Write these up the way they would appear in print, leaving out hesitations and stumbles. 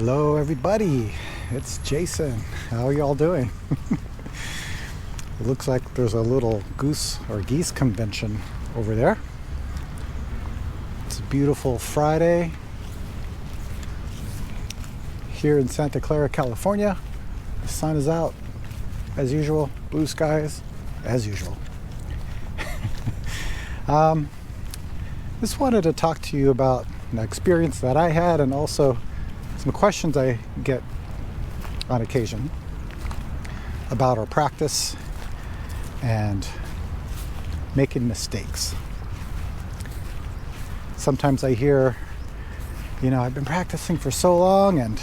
Hello everybody, it's Jason. How are y'all doing? It looks like there's a little goose or geese convention over there. It's a beautiful Friday here in Santa Clara, California. The sun is out as usual, blue skies as usual. Just wanted to talk to you about an experience that I had and also some questions I get on occasion about our practice and making mistakes. Sometimes I hear, I've been practicing for so long and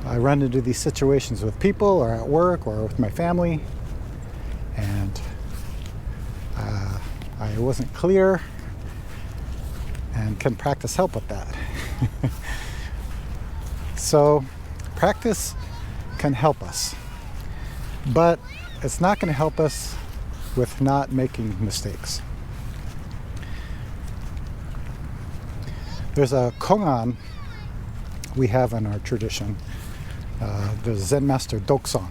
I run into these situations with people or at work or with my family and I wasn't clear, and can practice help with that? So practice can help us, but it's not going to help us with not making mistakes. There's a koan we have in our tradition, the Zen Master Doksan.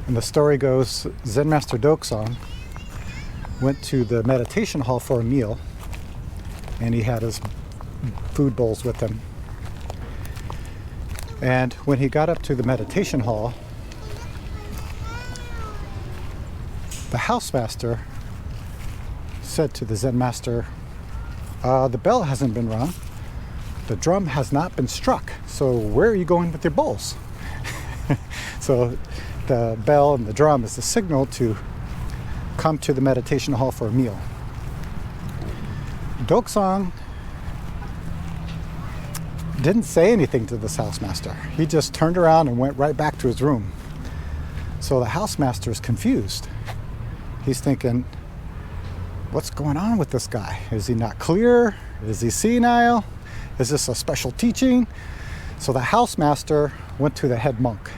And the story goes, Zen Master Doksan went to the meditation hall for a meal, and he had his food bowls with him. And when he got up to the meditation hall, the housemaster said to the Zen master, the bell hasn't been rung, the drum has not been struck, so where are you going with your bowls? So the bell and the drum is the signal to come to the meditation hall for a meal. Doksan didn't say anything to this housemaster. He just turned around and went right back to his room. So the housemaster is confused. He's thinking, what's going on with this guy? Is he not clear? Is he senile? Is this a special teaching? So the housemaster went to the head monk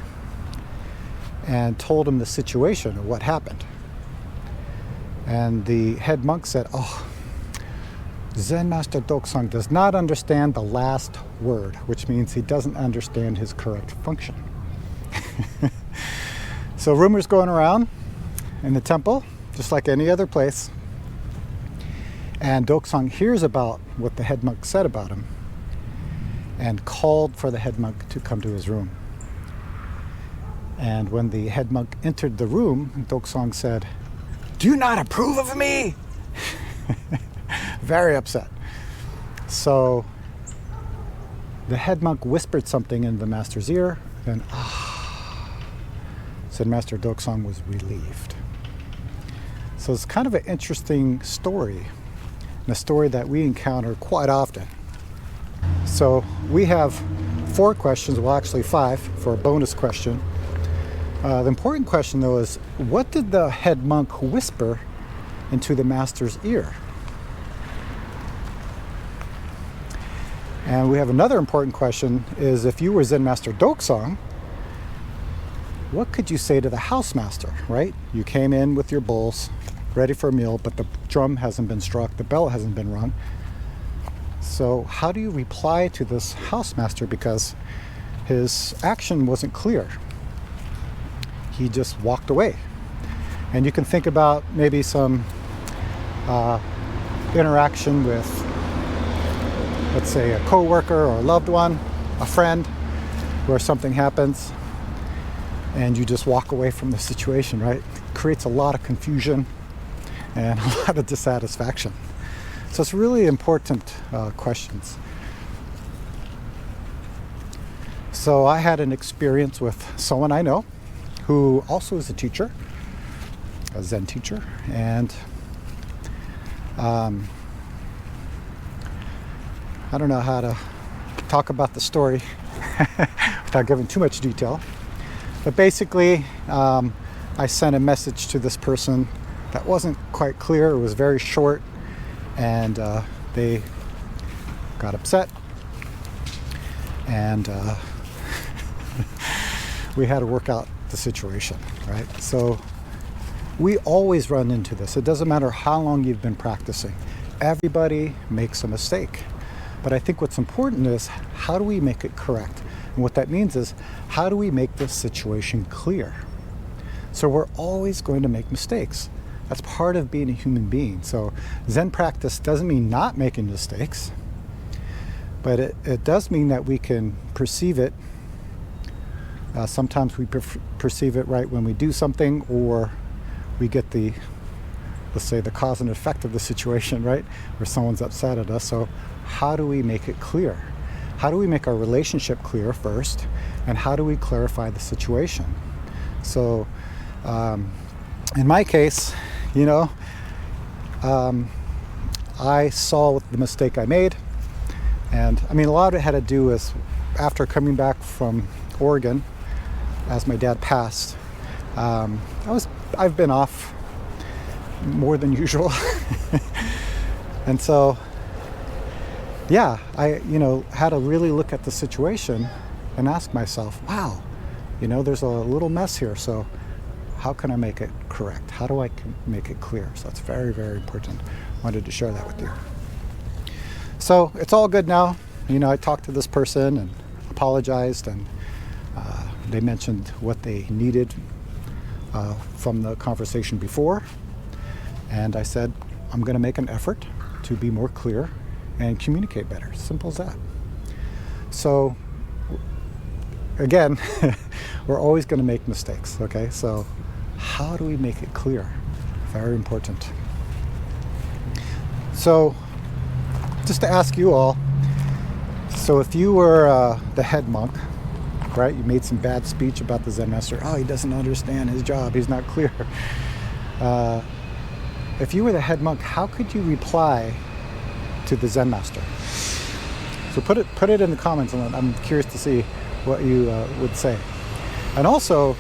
and told him the situation of what happened. And the head monk said, Zen Master Doksan does not understand the last word, which means he doesn't understand his correct function. So rumors going around in the temple, just like any other place. And Doksan hears about what the head monk said about him and called for the head monk to come to his room. And when the head monk entered the room, Doksan said, "Do you not approve of me?" Very upset. So the head monk whispered something in the master's ear, and said Master Doksan was relieved. So it's kind of an interesting story, and a story that we encounter quite often. So we have 4 questions, well actually 5 for a bonus question. The important question though is, what did the head monk whisper into the master's ear? And we have another important question is, if you were Zen Master Doksan, what could you say to the housemaster, right? You came in with your bowls, ready for a meal, but the drum hasn't been struck, the bell hasn't been rung. So how do you reply to this housemaster, because his action wasn't clear? He just walked away. And you can think about maybe some interaction with, let's say, a coworker or a loved one, a friend, where something happens and you just walk away from the situation, right? It creates a lot of confusion and a lot of dissatisfaction. So it's really important questions. So I had an experience with someone I know who also is a teacher, a Zen teacher, and I don't know how to talk about the story without giving too much detail. But basically, I sent a message to this person that wasn't quite clear. It was very short, and they got upset. And we had to work out the situation, right? So we always run into this. It doesn't matter how long you've been practicing. Everybody makes a mistake. But I think what's important is, how do we make it correct? And what that means is, how do we make this situation clear? So we're always going to make mistakes. That's part of being a human being. So Zen practice doesn't mean not making mistakes, but it does mean that we can perceive it. Sometimes we perceive it right when we do something, or we get let's say, the cause and effect of the situation, right? Where someone's upset at us. So how do we make it clear? How do we make our relationship clear first? And how do we clarify the situation? So in my case, I saw the mistake I made. And I mean, a lot of it had to do with, after coming back from Oregon, as my dad passed, I've been off more than usual. And so, yeah, I had to really look at the situation and ask myself, wow, there's a little mess here. So how can I make it correct? How do I make it clear? So that's very, very important. Wanted to share that with you. So it's all good now. I talked to this person and apologized, and they mentioned what they needed from the conversation before. And I said, I'm going to make an effort to be more clear and communicate better. Simple as that. So again, we're always going to make mistakes, okay? So how do we make it clear? Very important. So just to ask you all, so if you were the head monk, right? You made some bad speech about the Zen master. Oh, he doesn't understand his job. He's not clear. If you were the head monk, how could you reply to the Zen master? So put it in the comments, and I'm curious to see what you would say. And also,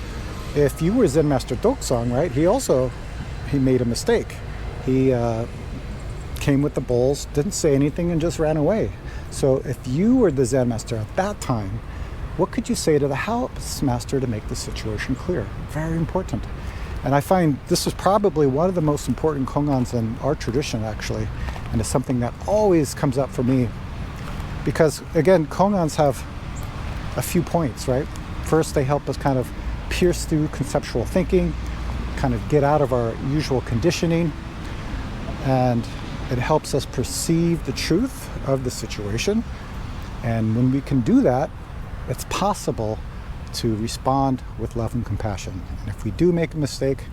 if you were Zen master Tung-shan, right? He made a mistake. He came with the bowls, didn't say anything, and just ran away. So if you were the Zen master at that time, what could you say to the house master to make the situation clear? Very important. And I find this is probably one of the most important kongans in our tradition, actually, and it's something that always comes up for me. Because, again, kongans have a few points, right? First, they help us kind of pierce through conceptual thinking, kind of get out of our usual conditioning, and it helps us perceive the truth of the situation. And when we can do that, it's possible to respond with love and compassion. And if we do make a mistake,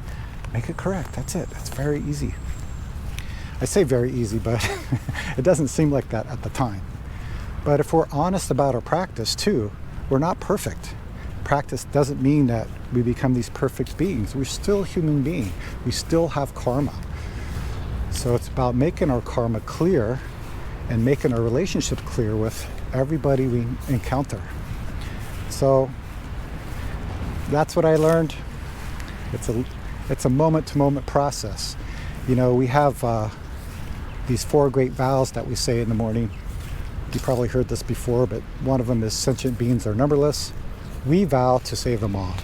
make it correct. That's it. That's very easy. I say very easy, but it doesn't seem like that at the time. But if we're honest about our practice too, we're not perfect. Practice doesn't mean that we become these perfect beings. We're still human beings. We still have karma. So it's about making our karma clear and making our relationship clear with everybody we encounter. So that's what I learned. It's a moment-to-moment process. We have these 4 great vows that we say in the morning. You probably heard this before, but one of them is sentient beings are numberless. We vow to save them all.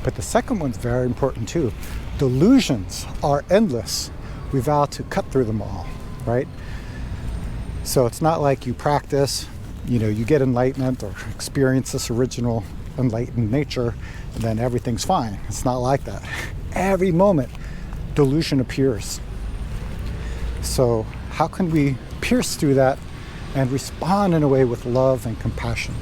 But the second one's very important too. Delusions are endless. We vow to cut through them all, right? So it's not like you practice, you get enlightenment or experience this original enlightened nature, and then everything's fine. It's not like that. Every moment, delusion appears. So how can we pierce through that and respond in a way with love and compassion?